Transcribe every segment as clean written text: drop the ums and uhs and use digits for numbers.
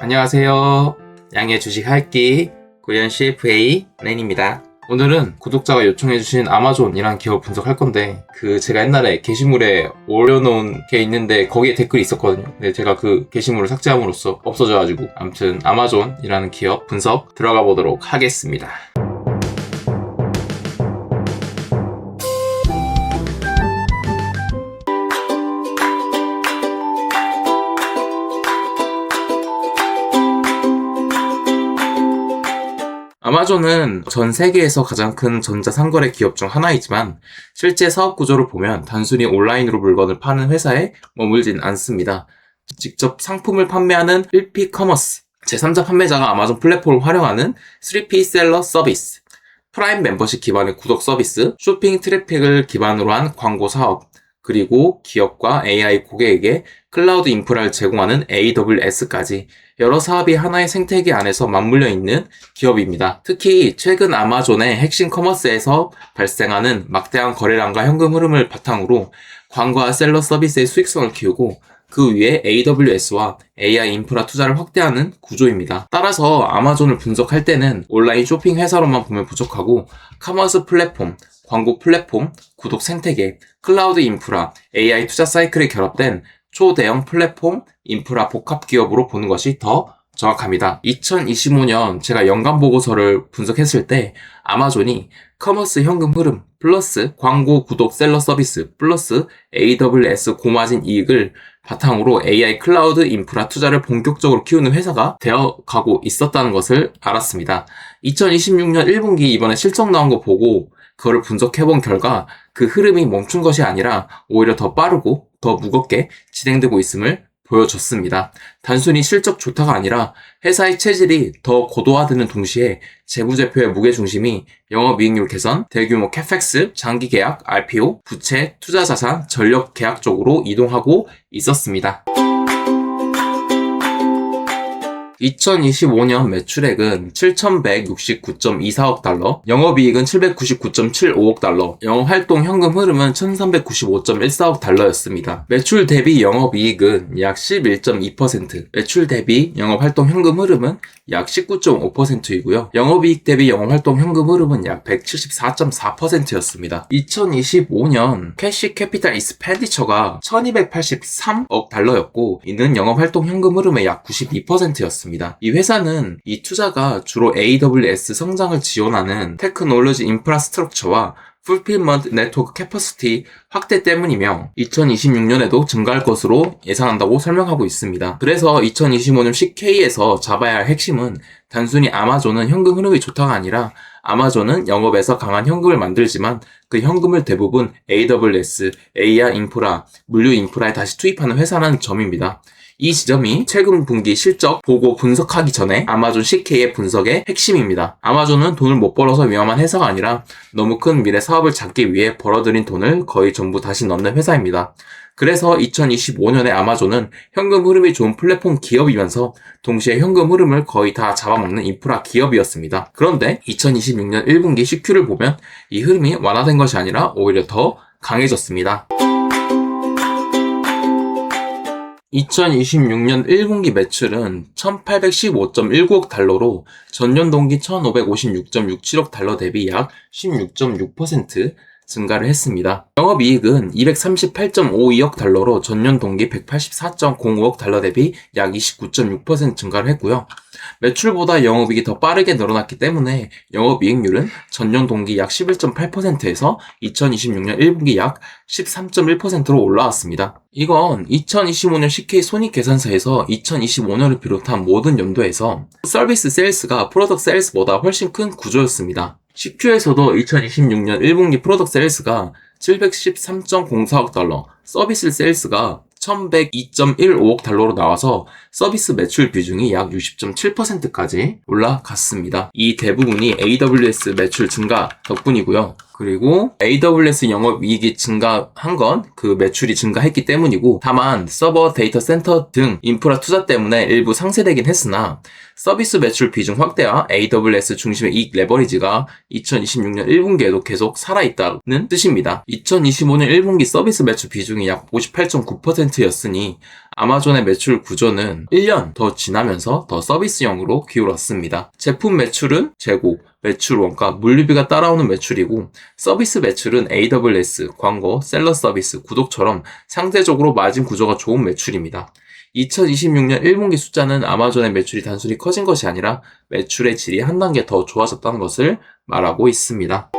안녕하세요. 양의 주식 할기 구현 CFA 렌입니다. 오늘은 구독자가 요청해주신 아마존이라는 기업 분석할 건데 제가 옛날에 게시물에 올려놓은 게 있는데 거기에 댓글이 있었거든요. 근데 제가 그 게시물을 삭제함으로써 없어져가지고 아무튼 아마존이라는 기업 분석 들어가 보도록 하겠습니다. 아마존은 전 세계에서 가장 큰 전자상거래 기업 중 하나이지만 실제 사업 구조를 보면 단순히 온라인으로 물건을 파는 회사에 머물진 않습니다. 직접 상품을 판매하는 1P 커머스, 제3자 판매자가 아마존 플랫폼을 활용하는 3P 셀러 서비스, 프라임 멤버십 기반의 구독 서비스, 쇼핑 트래픽을 기반으로 한 광고 사업, 그리고 기업과 AI 고객에게 클라우드 인프라를 제공하는 AWS까지 여러 사업이 하나의 생태계 안에서 맞물려 있는 기업입니다. 특히 최근 아마존의 핵심 커머스에서 발생하는 막대한 거래량과 현금 흐름을 바탕으로 광고와 셀러 서비스의 수익성을 키우고 그 위에 AWS와 AI 인프라 투자를 확대하는 구조입니다. 따라서 아마존을 분석할 때는 온라인 쇼핑 회사로만 보면 부족하고 커머스 플랫폼, 광고 플랫폼, 구독 생태계, 클라우드 인프라, AI 투자 사이클이 결합된 초대형 플랫폼 인프라 복합 기업으로 보는 것이 더 정확합니다. 2025년 제가 연간 보고서를 분석했을 때 아마존이 커머스 현금 흐름 플러스 광고 구독 셀러 서비스 플러스 AWS 고마진 이익을 바탕으로 AI 클라우드 인프라 투자를 본격적으로 키우는 회사가 되어가고 있었다는 것을 알았습니다. 2026년 1분기 이번에 실적 나온 거 보고 그거를 분석해본 결과 그 흐름이 멈춘 것이 아니라 오히려 더 빠르고 더 무겁게 진행되고 있음을 보여줬습니다. 단순히 실적 좋다가 아니라 회사의 체질이 더 고도화되는 동시에 재무제표의 무게중심이 영업이익률 개선, 대규모 CapEx, 장기 계약, RPO, 부채, 투자자산, 전력 계약 쪽으로 이동하고 있었습니다. 2025년 매출액은 7,169.24억 달러, 영업이익은 799.75억 달러, 영업활동 현금 흐름은 1,395.14억 달러였습니다. 매출 대비 영업이익은 약 11.2%, 매출 대비 영업활동 현금 흐름은 약 19.5%이고요. 영업이익 대비 영업활동 현금 흐름은 약 174.4%였습니다. 2025년 캐시 캐피탈 익스펜디처가 1,283억 달러였고 이는 영업활동 현금 흐름의 약 92%였습니다. 이 회사는 이 투자가 주로 AWS 성장을 지원하는 테크놀로지 인프라스트럭처와 풀필먼트 네트워크 캐퍼시티 확대 때문이며 2026년에도 증가할 것으로 예상한다고 설명하고 있습니다. 그래서 2025년 CK에서 잡아야 할 핵심은 단순히 아마존은 현금 흐름이 좋다가 아니라 아마존은 영업에서 강한 현금을 만들지만 그 현금을 대부분 AWS, AI 인프라, 물류 인프라에 다시 투입하는 회사라는 점입니다. 이 지점이 최근 분기 실적 보고 분석하기 전에 아마존 CK의 분석의 핵심입니다. 아마존은 돈을 못 벌어서 위험한 회사가 아니라 너무 큰 미래 사업을 잡기 위해 벌어들인 돈을 거의 전부 다시 넣는 회사입니다. 그래서 2025년에 아마존은 현금 흐름이 좋은 플랫폼 기업이면서 동시에 현금 흐름을 거의 다 잡아먹는 인프라 기업이었습니다. 그런데 2026년 1분기 CQ를 보면 이 흐름이 완화된 것이 아니라 오히려 더 강해졌습니다. 2026년 1분기 매출은 1,815.19억 달러로 전년 동기 1,556.67억 달러 대비 약 16.6% 증가를 했습니다. 영업이익은 238.52억 달러로 전년 동기 184.05억 달러 대비 약 29.6% 증가를 했고요. 매출보다 영업이익이 더 빠르게 늘어났기 때문에 영업이익률은 전년 동기 약 11.8%에서 2026년 1분기 약 13.1%로 올라왔습니다. 이건 2025년 CK 손익계산서에서 2025년을 비롯한 모든 연도에서 서비스 세일스가 프로덕트 세일스보다 훨씬 큰 구조였습니다. CQ에서도 2026년 1분기 프로덕트 세일스가 713.04억 달러, 서비스 세일스가 1,102.15억 달러로 나와서 서비스 매출 비중이 약 60.7%까지 올라갔습니다. 이 대부분이 AWS 매출 증가 덕분이고요. 그리고 AWS 영업이익이 증가한 건 그 매출이 증가했기 때문이고, 다만 서버, 데이터 센터 등 인프라 투자 때문에 일부 상쇄되긴 했으나 서비스 매출 비중 확대와 AWS 중심의 이익 레버리지가 2026년 1분기에도 계속 살아있다는 뜻입니다. 2025년 1분기 서비스 매출 비중이 약 58.9%였으니 아마존의 매출 구조는 1년 더 지나면서 더 서비스형으로 기울었습니다. 제품 매출은 재고, 매출 원가, 물류비가 따라오는 매출이고, 서비스 매출은 AWS, 광고, 셀러 서비스, 구독처럼 상대적으로 마진 구조가 좋은 매출입니다. 2026년 1분기 숫자는 아마존의 매출이 단순히 커진 것이 아니라 매출의 질이 한 단계 더 좋아졌다는 것을 말하고 있습니다.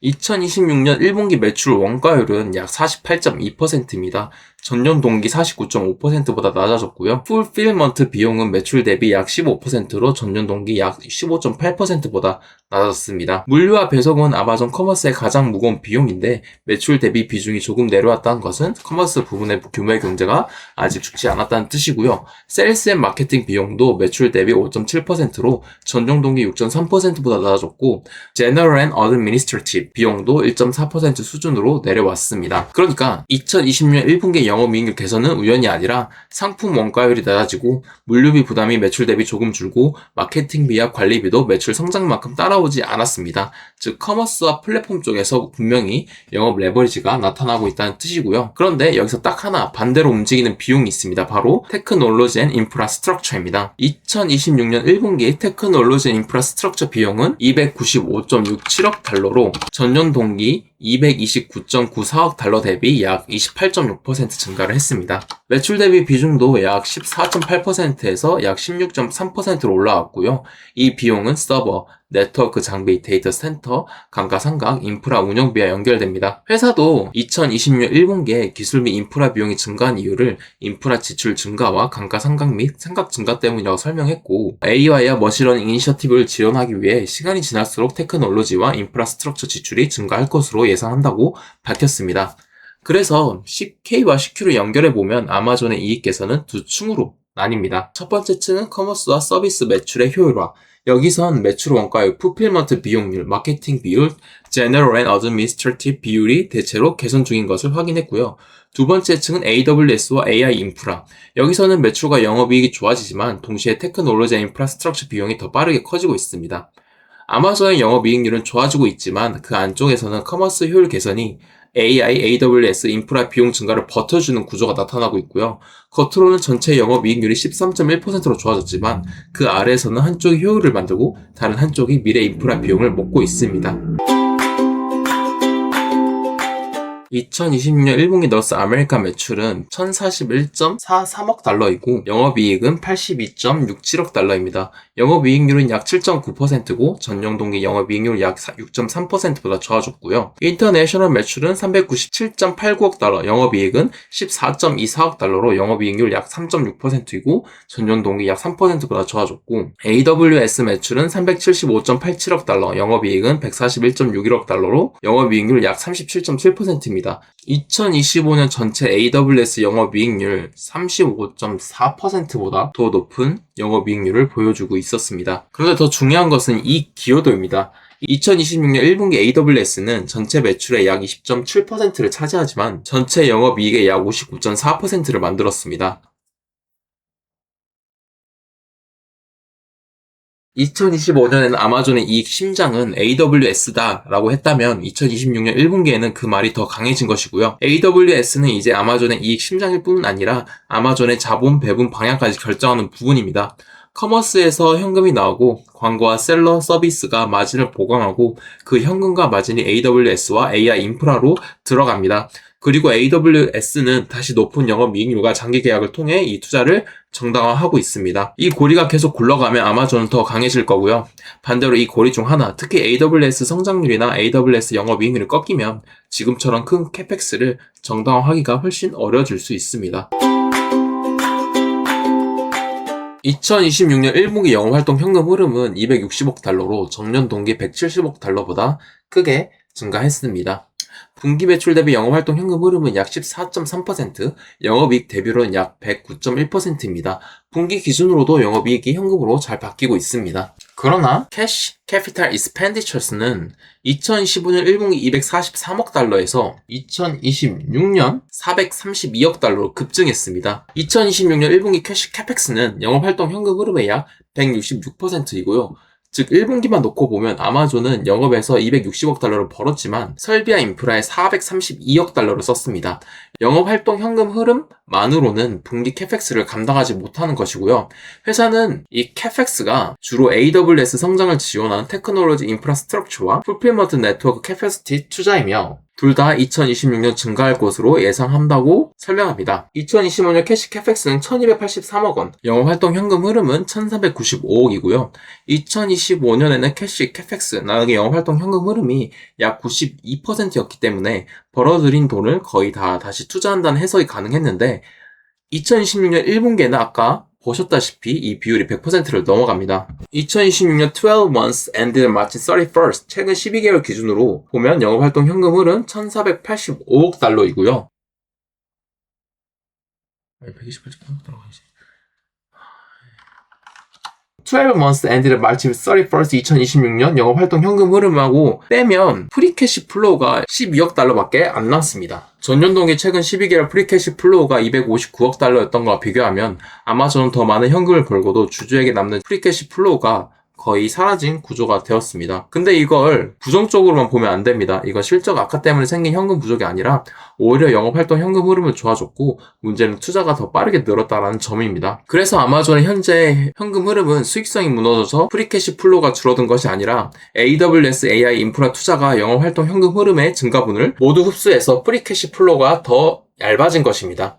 2026년 1분기 매출 원가율은 약 48.2%입니다. 전년 동기 49.5%보다 낮아졌고요. 풀필먼트 비용은 매출 대비 약 15%로 전년 동기 약 15.8%보다 낮았습니다. 물류와 배송은 아마존 커머스의 가장 무거운 비용인데 매출 대비 비중이 조금 내려왔다는 것은 커머스 부분의 규모의 경제가 아직 죽지 않았다는 뜻이고요. 세일스 앤 마케팅 비용도 매출 대비 5.7%로 전년 동기 6.3%보다 낮아졌고, 제너럴 앤 어드미니스트레이티브 비용도 1.4% 수준으로 내려왔습니다. 그러니까 2026년 1분기 영업이익률 개선은 우연이 아니라 상품 원가율이 낮아지고 물류비 부담이 매출 대비 조금 줄고 마케팅비와 관리비도 매출 성장만큼 따라오지 않았습니다. 즉 커머스와 플랫폼 쪽에서 분명히 영업 레버리지가 나타나고 있다는 뜻이고요. 그런데 여기서 딱 하나 반대로 움직이는 비용이 있습니다. 바로 테크놀로지 앤 인프라스트럭처입니다. 2026년 1분기 테크놀로지 앤 인프라스트럭처 비용은 295.67억 달러로 전년 동기 229.94억 달러 대비 약 28.6% 증가를 했습니다. 매출 대비 비중도 약 14.8%에서 약 16.3%로 올라왔고요. 이 비용은 서버, 네트워크 장비, 데이터 센터, 감가상각, 인프라 운영비와 연결됩니다. 회사도 2026년 1분기에 기술 및 인프라 비용이 증가한 이유를 인프라 지출 증가와 감가상각 및 상각 증가 때문이라고 설명했고, AI와 머신러닝 이니셔티브를 지원하기 위해 시간이 지날수록 테크놀로지와 인프라스트럭처 지출이 증가할 것으로 예상한다고 밝혔습니다. 그래서 CK와 CQ를 연결해보면 아마존의 이익 개선은 두 층으로 나뉩니다. 첫 번째 층은 커머스와 서비스 매출의 효율화. 여기선 매출 원가율, 풀필먼트 비용률, 마케팅 비율, 제너럴 앤 어드미니스트레이티브 비율이 대체로 개선 중인 것을 확인했고요. 두 번째 층은 AWS와 AI 인프라. 여기서는 매출과 영업이익이 좋아지지만 동시에 테크놀로지 앤 인프라스트럭처 비용이 더 빠르게 커지고 있습니다. 아마존의 영업이익률은 좋아지고 있지만 그 안쪽에서는 커머스 효율 개선이 AI, AWS 인프라 비용 증가를 버텨주는 구조가 나타나고 있고요. 겉으로는 전체 영업이익률이 13.1%로 좋아졌지만 그 아래에서는 한쪽이 효율을 만들고 다른 한쪽이 미래 인프라 비용을 먹고 있습니다. 2026년 1분기 너스 아메리카 매출은 1041.43억 달러이고 영업이익은 82.67억 달러입니다. 영업이익률은 약 7.9%고 전년 동기 영업이익률 약 6.3%보다 좋아졌고요. 인터내셔널 매출은 397.89억 달러, 영업이익은 14.24억 달러로 영업이익률 약 3.6%이고 전년 동기 약 3%보다 좋아졌고, AWS 매출은 375.87억 달러, 영업이익은 141.61억 달러로 영업이익률 약 37.7%입니다. 2025년 전체 AWS 영업이익률 35.4%보다 더 높은 영업이익률을 보여주고 있었습니다. 그런데 더 중요한 것은 이 기여도입니다. 2026년 1분기 AWS는 전체 매출의 약 20.7%를 차지하지만 전체 영업이익의 약 59.4%를 만들었습니다. 2025년에는 아마존의 이익 심장은 AWS다 라고 했다면 2026년 1분기에는 그 말이 더 강해진 것이고요. AWS는 이제 아마존의 이익 심장일 뿐 아니라 아마존의 자본 배분 방향까지 결정하는 부분입니다. 커머스에서 현금이 나오고 광고와 셀러 서비스가 마진을 보강하고 그 현금과 마진이 AWS와 AI 인프라로 들어갑니다. 그리고 AWS는 다시 높은 영업이익률과 장기 계약을 통해 이 투자를 정당화하고 있습니다. 이 고리가 계속 굴러가면 아마존은 더 강해질 거고요. 반대로 이 고리 중 하나, 특히 AWS 성장률이나 AWS 영업이익률이 꺾이면 지금처럼 큰 캐펙스를 정당화하기가 훨씬 어려워질 수 있습니다. 2026년 1분기 영업활동 현금 흐름은 260억 달러로 전년 동기 170억 달러보다 크게 증가했습니다. 분기 매출 대비 영업활동 현금 흐름은 약 14.3%, 영업이익 대비로는 약 109.1%입니다. 분기 기준으로도 영업이익이 현금으로 잘 바뀌고 있습니다. 그러나 캐시 캐피탈 익스펜디처스는 2015년 1분기 243억 달러에서 2026년 432억 달러로 급증했습니다. 2026년 1분기 캐시 캐펙스는 영업활동 현금 흐름의 약 166%이고요. 즉 1분기만 놓고 보면 아마존은 영업에서 260억 달러를 벌었지만 설비와 인프라에 432억 달러를 썼습니다. 영업활동 현금 흐름만으로는 분기 캐펙스를 감당하지 못하는 것이고요. 회사는 이 캐펙스가 주로 AWS 성장을 지원하는 테크놀로지 인프라스트럭처와 풀필먼트 네트워크 캐패시티 투자이며 둘 다 2026년 증가할 것으로 예상한다고 설명합니다. 2025년 캐시 캐펙스는 1283억 원, 영업활동 현금 흐름은 1395억이고요. 2025년에는 캐시 캐펙스, 나중에 영업활동 현금 흐름이 약 92%였기 때문에 벌어들인 돈을 거의 다 다시 투자한다는 해석이 가능했는데 2026년 1분기에는 아까 보셨다시피 이 비율이 100%를 넘어갑니다. 2026년 12 months ended March 31st, 최근 12개월 기준으로 보면 영업활동 현금 흐름 1485억 달러이고요. 12 months ended March 31st, 2026년 영업활동 현금 흐름하고 빼면 프리캐시 플로우가 12억 달러밖에 안 남습니다. 전년동기 최근 12개월 프리캐시 플로우가 259억 달러였던 것과 비교하면 아마존은 더 많은 현금을 벌고도 주주에게 남는 프리캐시 플로우가 거의 사라진 구조가 되었습니다. 근데 이걸 부정적으로만 보면 안 됩니다. 이건 실적 악화 때문에 생긴 현금 부족이 아니라 오히려 영업활동 현금 흐름을 좋아졌고 문제는 투자가 더 빠르게 늘었다는 점입니다. 그래서 아마존의 현재 현금 흐름은 수익성이 무너져서 프리캐시 플로우가 줄어든 것이 아니라 AWS AI 인프라 투자가 영업활동 현금 흐름의 증가분을 모두 흡수해서 프리캐시 플로우가 더 얇아진 것입니다.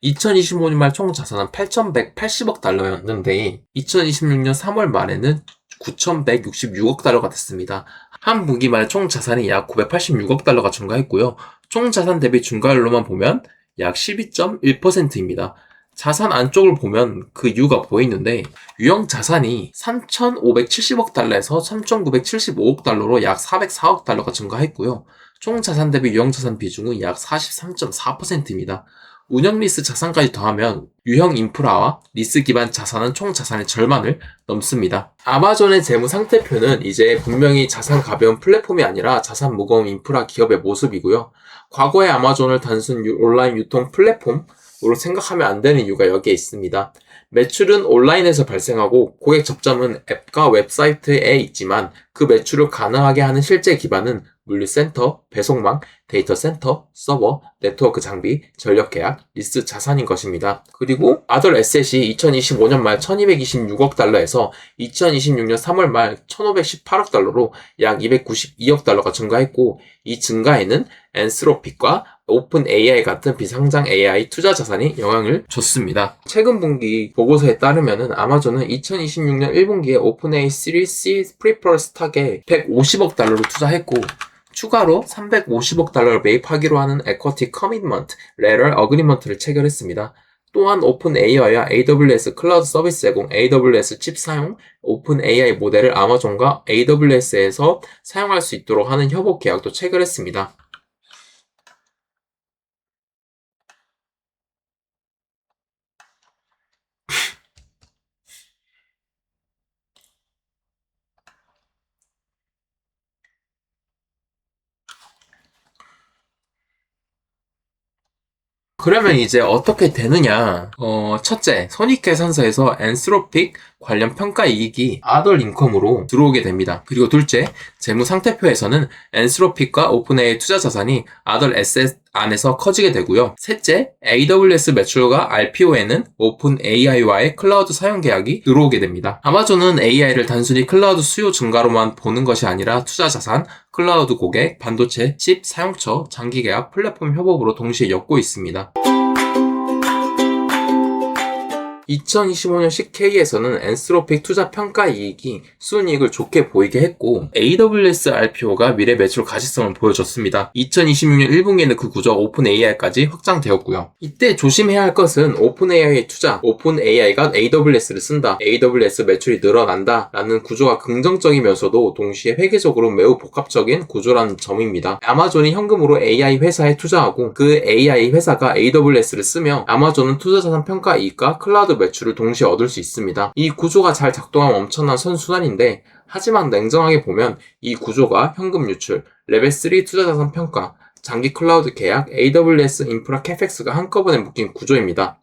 2025년 말 총 자산은 8,180억 달러였는데 2026년 3월 말에는 9,166억 달러가 됐습니다. 한 분기 말 총 자산이 약 986억 달러가 증가했고요. 총 자산 대비 증가율로만 보면 약 12.1%입니다. 자산 안쪽을 보면 그 이유가 보이는데 유형 자산이 3,570억 달러에서 3,975억 달러로 약 404억 달러가 증가했고요. 총 자산 대비 유형 자산 비중은 약 43.4%입니다. 운영 리스 자산까지 더하면 유형 인프라와 리스 기반 자산은 총 자산의 절반을 넘습니다. 아마존의 재무 상태표는 이제 분명히 자산 가벼운 플랫폼이 아니라 자산 무거운 인프라 기업의 모습이고요. 과거의 아마존을 단순 온라인 유통 플랫폼으로 생각하면 안 되는 이유가 여기에 있습니다. 매출은 온라인에서 발생하고 고객 접점은 앱과 웹사이트에 있지만 그 매출을 가능하게 하는 실제 기반은 물류센터, 배송망, 데이터 센터, 서버, 네트워크 장비, 전력 계약, 리스 자산인 것입니다. 그리고 아덜 에셋이 2025년 말 1226억 달러에서 2026년 3월 말 1518억 달러로 약 292억 달러가 증가했고 이 증가에는 엔스로픽과 오픈 AI 같은 비상장 AI 투자 자산이 영향을 줬습니다. 최근 분기 보고서에 따르면 아마존은 2026년 1분기에 오픈 AI 시리즈 C 프리퍼럴 스탁에 150억 달러를 투자했고 추가로 350억 달러를 매입하기로 하는 에쿼티 커밋먼트 레터 어그리먼트를 체결했습니다. 또한 오픈 AI와 AWS 클라우드 서비스 제공, AWS 칩 사용, 오픈 AI 모델을 아마존과 AWS에서 사용할 수 있도록 하는 협업 계약도 체결했습니다. 그러면 이제 어떻게 되느냐? 첫째, 손익계산서에서 엔스로픽 관련 평가 이익이 아덜 인컴으로 들어오게 됩니다. 그리고 둘째, 재무상태표에서는 엔스로픽과 오픈AI 투자 자산이 아덜 에셋 안에서 커지게 되고요. 셋째, AWS 매출과 RPO에는 오픈AI와의 클라우드 사용 계약이 들어오게 됩니다. 아마존은 AI를 단순히 클라우드 수요 증가로만 보는 것이 아니라 투자 자산, 클라우드 고객, 반도체, 칩, 사용처, 장기 계약, 플랫폼 협업으로 동시에 엮고 있습니다. 2025년 CK에서는 엔스로픽 투자 평가 이익이 순이익을 좋게 보이게 했고 AWS RPO가 미래 매출 가시성을 보여줬습니다. 2026년 1분기에는 그 구조가 오픈AI까지 확장되었고요. 이때 조심해야 할 것은 오픈AI 투자, 오픈AI가 AWS를 쓴다, AWS 매출이 늘어난다 라는 구조가 긍정적이면서도 동시에 회계적으로 매우 복합적인 구조라는 점입니다. 아마존이 현금으로 AI 회사에 투자하고 그 AI 회사가 AWS를 쓰며 아마존은 투자자산 평가 이익과 클라우드 매출을 동시에 얻을 수 있습니다. 이 구조가 잘 작동하면 엄청난 선순환인데, 하지만 냉정하게 보면 이 구조가 현금 유출, 레벨 3 투자자산 평가, 장기 클라우드 계약, AWS 인프라 캐펙스가 한꺼번에 묶인 구조입니다.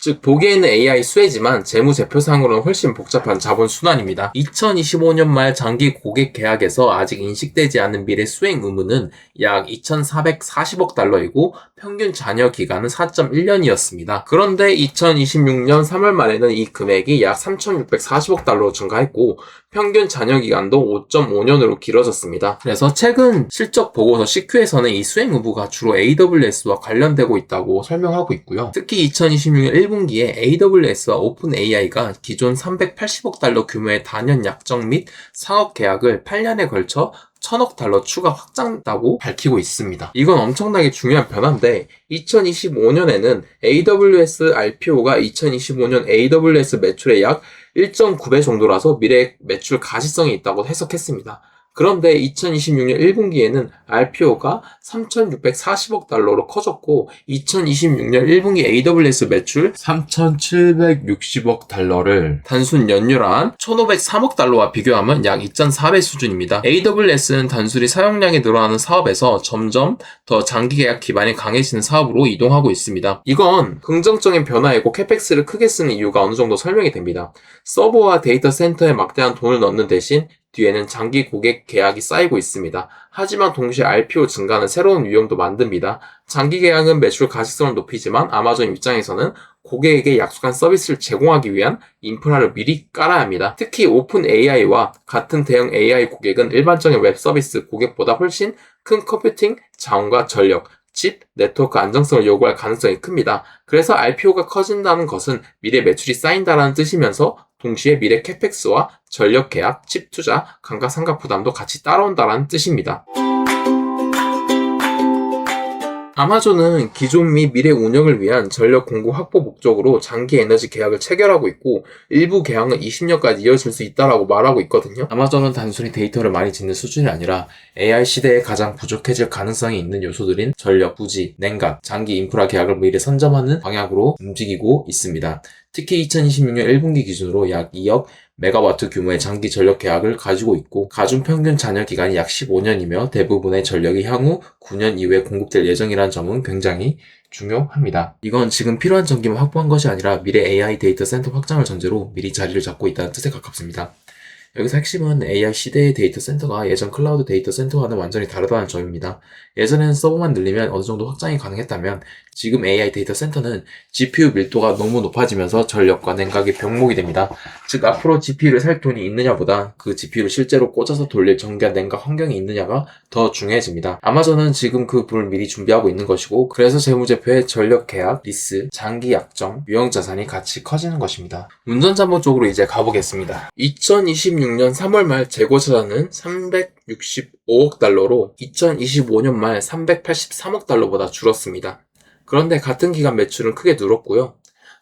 즉 보기에는 AI 수혜지만 재무제표상으로는 훨씬 복잡한 자본 순환입니다. 2025년 말 장기 고객 계약에서 아직 인식되지 않은 미래 수행 의무는 약 2,440억 달러이고 평균 잔여 기간은 4.1년이었습니다. 그런데 2026년 3월 말에는 이 금액이 약 3,640억 달러로 증가했고 평균 잔여 기간도 5.5년으로 길어졌습니다. 그래서 최근 실적 보고서 CQ에서는 이 수행 의무가 주로 AWS와 관련되고 있다고 설명하고 있고요. 특히 2026년 1분기에 AWS와 오픈AI가 기존 380억 달러 규모의 단연 약정 및 사업 계약을 8년에 걸쳐 1,000억 달러 추가 확장했다고 밝히고 있습니다. 이건 엄청나게 중요한 변화인데 2025년에는 AWS RPO가 2025년 AWS 매출의 약 1.9배 정도라서 미래 매출 가시성이 있다고 해석했습니다. 그런데 2026년 1분기에는 RPO가 3,640억 달러로 커졌고 2026년 1분기 AWS 매출 3,760억 달러를 단순 연율한 1,503억 달러와 비교하면 약 2.4배 수준입니다. AWS는 단순히 사용량이 늘어나는 사업에서 점점 더 장기 계약 기반이 강해지는 사업으로 이동하고 있습니다. 이건 긍정적인 변화이고 캐펙스를 크게 쓰는 이유가 어느 정도 설명이 됩니다. 서버와 데이터 센터에 막대한 돈을 넣는 대신 뒤에는 장기 고객 계약이 쌓이고 있습니다. 하지만 동시에 RPO 증가는 새로운 위험도 만듭니다. 장기 계약은 매출 가시성을 높이지만 아마존 입장에서는 고객에게 약속한 서비스를 제공하기 위한 인프라를 미리 깔아야 합니다. 특히 오픈 AI와 같은 대형 AI 고객은 일반적인 웹 서비스 고객보다 훨씬 큰 컴퓨팅 자원과 전력, 칩, 네트워크 안정성을 요구할 가능성이 큽니다. 그래서 RPO가 커진다는 것은 미래 매출이 쌓인다는 뜻이면서 동시에 미래 캐펙스와 전력 계약, 칩 투자, 감가상각 부담도 같이 따라온다는 뜻입니다. 아마존은 기존 및 미래 운영을 위한 전력 공급 확보 목적으로 장기 에너지 계약을 체결하고 있고 일부 계약은 20년까지 이어질 수 있다고 말하고 있거든요. 아마존은 단순히 데이터를 많이 짓는 수준이 아니라 AI 시대에 가장 부족해질 가능성이 있는 요소들인 전력, 부지, 냉각, 장기 인프라 계약을 미리 선점하는 방향으로 움직이고 있습니다. 특히 2026년 1분기 기준으로 약 2억 메가와트 규모의 장기 전력 계약을 가지고 있고 가중 평균 잔여 기간이 약 15년이며 대부분의 전력이 향후 9년 이후에 공급될 예정이라는 점은 굉장히 중요합니다. 이건 지금 필요한 전기만 확보한 것이 아니라 미래 AI 데이터 센터 확장을 전제로 미리 자리를 잡고 있다는 뜻에 가깝습니다. 여기서 핵심은 AI 시대의 데이터 센터가 예전 클라우드 데이터 센터와는 완전히 다르다는 점입니다. 예전에는 서버만 늘리면 어느 정도 확장이 가능했다면 지금 AI 데이터 센터는 GPU 밀도가 너무 높아지면서 전력과 냉각이 병목이 됩니다. 즉 앞으로 GPU를 살 돈이 있느냐보다 그 GPU를 실제로 꽂아서 돌릴 전기와 냉각 환경이 있느냐가 더 중요해집니다. 아마존은 지금 그 부분을 미리 준비하고 있는 것이고 그래서 재무제표의 전력 계약, 리스, 장기 약정, 유형 자산이 같이 커지는 것입니다. 운전자본 쪽으로 이제 가보겠습니다. 2026년 3월 말 재고 자산은 365억 달러로 2025년 말 383억 달러보다 줄었습니다. 그런데 같은 기간 매출은 크게 늘었고요.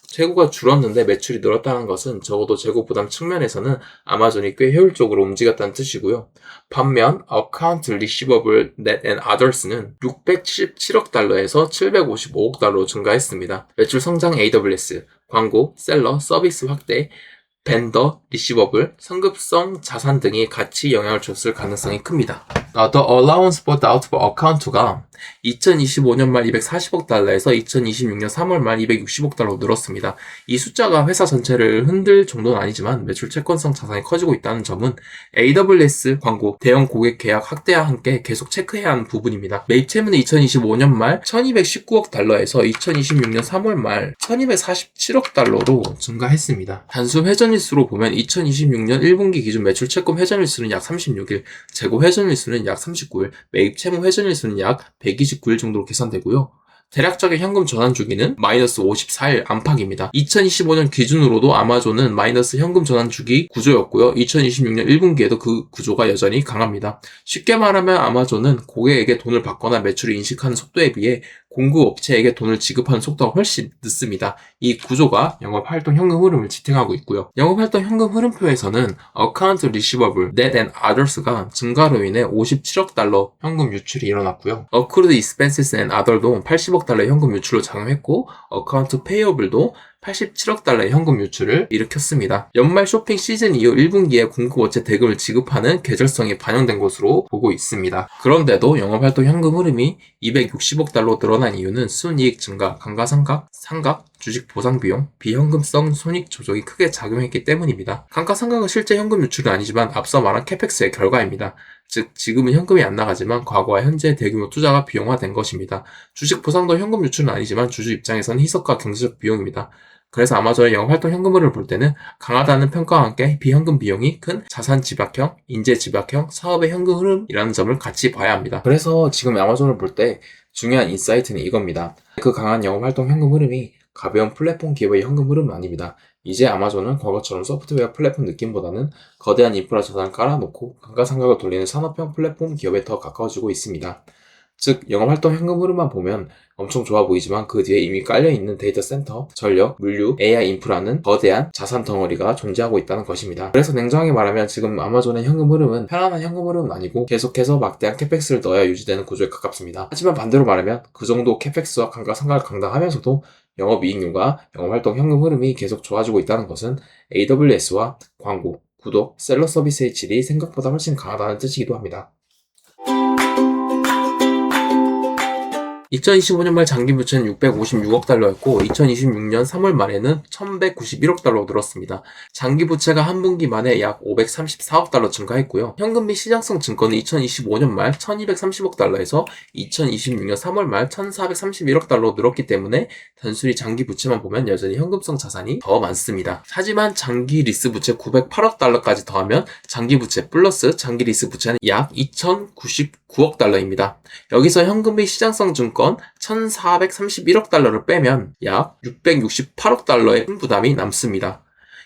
재고가 줄었는데 매출이 늘었다는 것은 적어도 재고 부담 측면에서는 아마존이 꽤 효율적으로 움직였다는 뜻이고요. 반면 Account Receivable Net and Others는 617억 달러에서 755억 달러로 증가했습니다. 매출 성장 AWS, 광고, 셀러, 서비스 확대, 벤더, 리시버블, 성급성 자산 등이 같이 영향을 줬을 가능성이 큽니다. The allowance for doubtful account가 2025년 말 240억 달러에서 2026년 3월 말 260억 달러로 늘었습니다. 이 숫자가 회사 전체를 흔들 정도는 아니지만 매출 채권성 자산이 커지고 있다는 점은 AWS 광고, 대형 고객 계약 확대와 함께 계속 체크해야 하는 부분입니다. 매입 채무는 2025년 말 1219억 달러에서 2026년 3월 말 1247억 달러로 증가했습니다. 단순 회전일수로 보면 2026년 1분기 기준 매출 채권 회전일수는 약 36일, 재고 회전일수는 약 39일, 매입 채무 회전일수는 약 129일 정도로 계산되고요. 대략적인 현금 전환 주기는 마이너스 54일 안팎입니다. 2025년 기준으로도 아마존은 마이너스 현금 전환 주기 구조였고요. 2026년 1분기에도 그 구조가 여전히 강합니다. 쉽게 말하면 아마존은 고객에게 돈을 받거나 매출을 인식하는 속도에 비해 공급업체에게 돈을 지급하는 속도가 훨씬 늦습니다. 이 구조가 영업활동 현금 흐름을 지탱하고 있고요. 영업활동 현금 흐름표에서는 Account Receivable, Net and Others가 증가로 인해 57억 달러 현금 유출이 일어났고요. Accrued Expenses and Other도 80억 달러의 현금 유출로 작용했고 Account Payable도 87억 달러의 현금 유출을 일으켰습니다. 연말 쇼핑 시즌 이후 1분기에 공급업체 대금을 지급하는 계절성이 반영된 것으로 보고 있습니다. 그런데도 영업활동 현금 흐름이 260억 달러로 늘어난 이유는 순이익 증가, 감가상각, 상각, 주식 보상 비용, 비현금성 손익 조정이 크게 작용했기 때문입니다. 감가상각은 실제 현금 유출은 아니지만 앞서 말한 캐펙스의 결과입니다. 즉 지금은 현금이 안 나가지만 과거와 현재 대규모 투자가 비용화된 것입니다. 주식 보상도 현금 유출은 아니지만 주주 입장에서는 희석과 경제적 비용입니다. 그래서 아마존의 영업활동 현금흐름을 볼 때는 강하다는 평가와 함께 비현금 비용이 큰 자산 집약형, 인재 집약형, 사업의 현금 흐름이라는 점을 같이 봐야 합니다. 그래서 지금 아마존을 볼 때 중요한 인사이트는 이겁니다. 그 강한 영업활동 현금 흐름이 가벼운 플랫폼 기업의 현금 흐름은 아닙니다. 이제 아마존은 과거처럼 소프트웨어 플랫폼 느낌보다는 거대한 인프라 자산을 깔아놓고 감가상각을 돌리는 산업형 플랫폼 기업에 더 가까워지고 있습니다. 즉 영업활동 현금 흐름만 보면 엄청 좋아 보이지만 그 뒤에 이미 깔려있는 데이터 센터, 전력, 물류, AI 인프라는 거대한 자산 덩어리가 존재하고 있다는 것입니다. 그래서 냉정하게 말하면 지금 아마존의 현금 흐름은 편안한 현금 흐름은 아니고 계속해서 막대한 캐펙스를 넣어야 유지되는 구조에 가깝습니다. 하지만 반대로 말하면 그 정도 캐펙스와 감가상각을 감당하면서도 영업이익률과 영업활동 현금 흐름이 계속 좋아지고 있다는 것은 AWS와 광고, 구독, 셀러 서비스의 질이 생각보다 훨씬 강하다는 뜻이기도 합니다. 2025년 말 장기부채는 656억 달러였고 2026년 3월 말에는 1191억 달러로 늘었습니다. 장기부채가 한 분기 만에 약 534억 달러 증가했고요. 현금 및 시장성 증권은 2025년 말 1230억 달러에서 2026년 3월 말 1431억 달러로 늘었기 때문에 단순히 장기부채만 보면 여전히 현금성 자산이 더 많습니다. 하지만 장기 리스 부채 908억 달러까지 더하면 장기부채 플러스 장기 리스 부채는 약 2099억 달러입니다. 여기서 현금 및 시장성 증권 1431억 달러를 빼면 약 668억 달러의 순부담이 남습니다.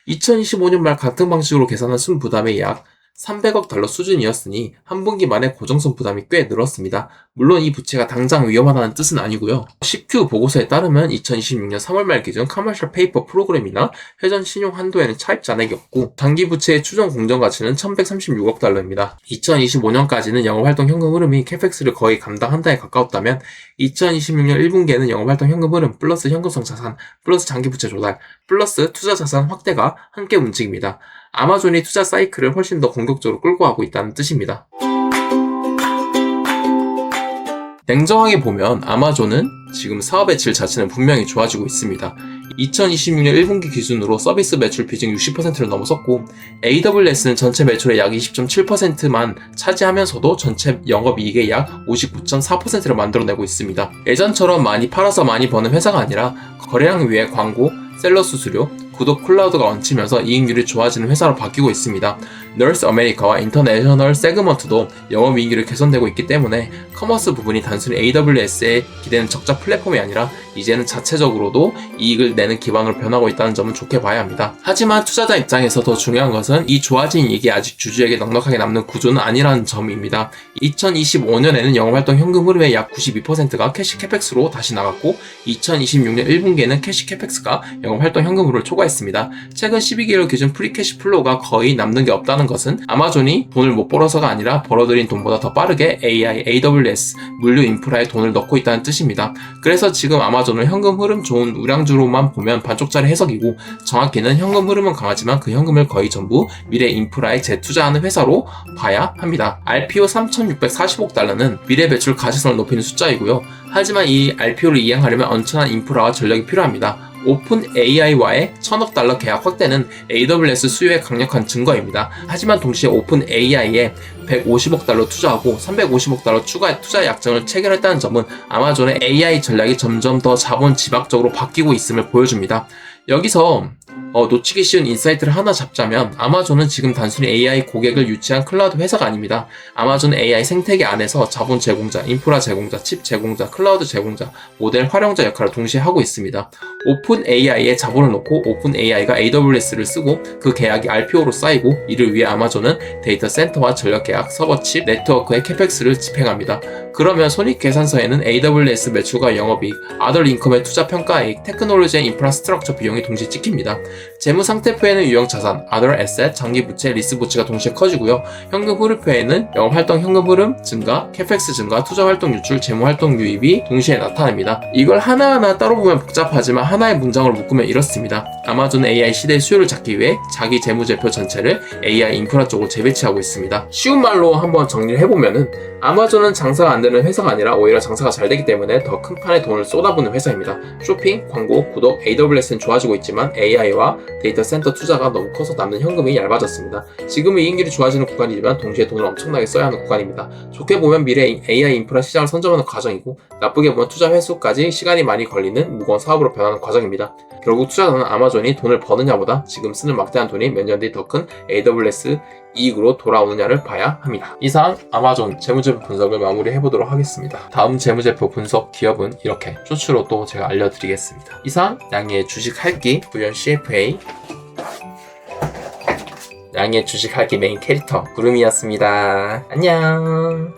2025년 말 같은 방식으로 계산한 순부담이 약 300억 달러 수준이었으니 한 분기 만에 고정성 부담이 꽤 늘었습니다. 물론 이 부채가 당장 위험하다는 뜻은 아니고요. 10Q 보고서에 따르면 2026년 3월 말 기준 커머셜 페이퍼 프로그램이나 회전 신용 한도에는 차입 잔액이 없고 장기 부채의 추정 공정 가치는 1136억 달러입니다. 2025년까지는 영업활동 현금 흐름이 캐펙스를 거의 감당한다에 가까웠다면 2026년 1분기에는 영업활동 현금 흐름 플러스 현금성 자산 플러스 장기 부채 조달 플러스 투자 자산 확대가 함께 움직입니다. 아마존이 투자 사이클을 훨씬 더 공격적으로 끌고 가고 있다는 뜻입니다. 냉정하게 보면 아마존은 지금 사업의 질 자체는 분명히 좋아지고 있습니다. 2026년 1분기 기준으로 서비스 매출 비중 60%를 넘어섰고 AWS는 전체 매출의 약 20.7%만 차지하면서도 전체 영업이익의 약 59.4%를 만들어내고 있습니다. 예전처럼 많이 팔아서 많이 버는 회사가 아니라 거래량 위에 광고, 셀러 수수료, 구독 클라우드가 얹히면서 이익률이 좋아지는 회사로 바뀌고 있습니다. 널스 아메리카와 인터내셔널 세그먼트도 영업이익률이 개선되고 있기 때문에 커머스 부분이 단순히 AWS에 기대는 적자 플랫폼이 아니라 이제는 자체적으로도 이익을 내는 기반으로 변하고 있다는 점은 좋게 봐야 합니다. 하지만 투자자 입장에서 더 중요한 것은 이 좋아진 이익이 아직 주주에게 넉넉하게 남는 구조는 아니라는 점입니다. 2025년에는 영업활동 현금 흐름의 약 92%가 캐시 캐펙스로 다시 나갔고 2026년 1분기에는 캐시 캐펙스가 영업활동 현금흐름을 초과했습니다. 최근 12개월 기준 프리캐시 플로우가 거의 남는 게 없다는 것은 아마존이 돈을 못 벌어서가 아니라 벌어들인 돈보다 더 빠르게 AI, AWS, 물류 인프라에 돈을 넣고 있다는 뜻입니다. 그래서 지금 아마존을 현금 흐름 좋은 우량주로만 보면 반쪽짜리 해석이고 정확히는 현금 흐름은 강하지만 그 현금을 거의 전부 미래 인프라에 재투자하는 회사로 봐야 합니다. RPO 3,640억 달러는 미래 매출 가시성을 높이는 숫자이고요. 하지만 이 RPO를 이행하려면 엄청난 인프라와 전력이 필요합니다. 오픈 AI와의 1000억 달러 계약 확대는 AWS 수요의 강력한 증거입니다. 하지만 동시에 오픈 AI에 150억 달러 투자하고 350억 달러 추가 투자 약정을 체결했다는 점은 아마존의 AI 전략이 점점 더 자본 지박적으로 바뀌고 있음을 보여줍니다. 여기서 놓치기 쉬운 인사이트를 하나 잡자면 아마존은 지금 단순히 AI 고객을 유치한 클라우드 회사가 아닙니다. 아마존 AI 생태계 안에서 자본 제공자, 인프라 제공자, 칩 제공자, 클라우드 제공자, 모델 활용자 역할을 동시에 하고 있습니다. 오픈 AI에 자본을 놓고 오픈 AI가 AWS를 쓰고 그 계약이 RPO로 쌓이고 이를 위해 아마존은 데이터 센터와 전력 계약, 서버 칩, 네트워크의 캐펙스를 집행합니다. 그러면 손익계산서에는 AWS 매출과 영업이익, other income의 투자 평가이익, 테크놀로지 앤 인프라스트럭처 비용이 동시에 찍힙니다. 재무상태표에는 유형자산, other asset, 장기부채, 리스부채가 동시에 커지고요. 현금 흐름표에는 영업활동 현금 흐름 증가, 캐펙스 증가, 투자활동 유출, 재무활동 유입이 동시에 나타납니다. 이걸 하나하나 따로 보면 복잡하지만 하나의 문장으로 묶으면 이렇습니다. 아마존 AI 시대의 수요를 잡기 위해 자기 재무제표 전체를 AI 인프라 쪽으로 재배치하고 있습니다. 쉬운 말로 한번 정리를 해보면은 아마존은 장사가 안 되는 회사가 아니라 오히려 장사가 잘 되기 때문에 더 큰 판에 돈을 쏟아부는 회사입니다. 쇼핑, 광고, 구독, AWS는 좋아지고 있지만 AI와 데이터 센터 투자가 너무 커서 남는 현금이 얇아졌습니다. 지금은 이익률이 좋아지는 구간이지만 동시에 돈을 엄청나게 써야 하는 구간입니다. 좋게 보면 미래 AI 인프라 시장을 선점하는 과정이고 나쁘게 보면 투자 회수까지 시간이 많이 걸리는 무거운 사업으로 변하는 과정입니다. 결국 투자자는 아마존이 돈을 버느냐보다 지금 쓰는 막대한 돈이 몇 년 뒤 더 큰 AWS 이익으로 돌아오느냐를 봐야 합니다. 이상 아마존 재무제표 분석을 마무리해보도록 하겠습니다. 다음 재무제표 분석 기업은 이렇게 쇼츠로 또 제가 알려드리겠습니다. 이상 양의 주식 할기 구현 CFA 양의 주식 할기 메인 캐릭터 구름이었습니다. 안녕.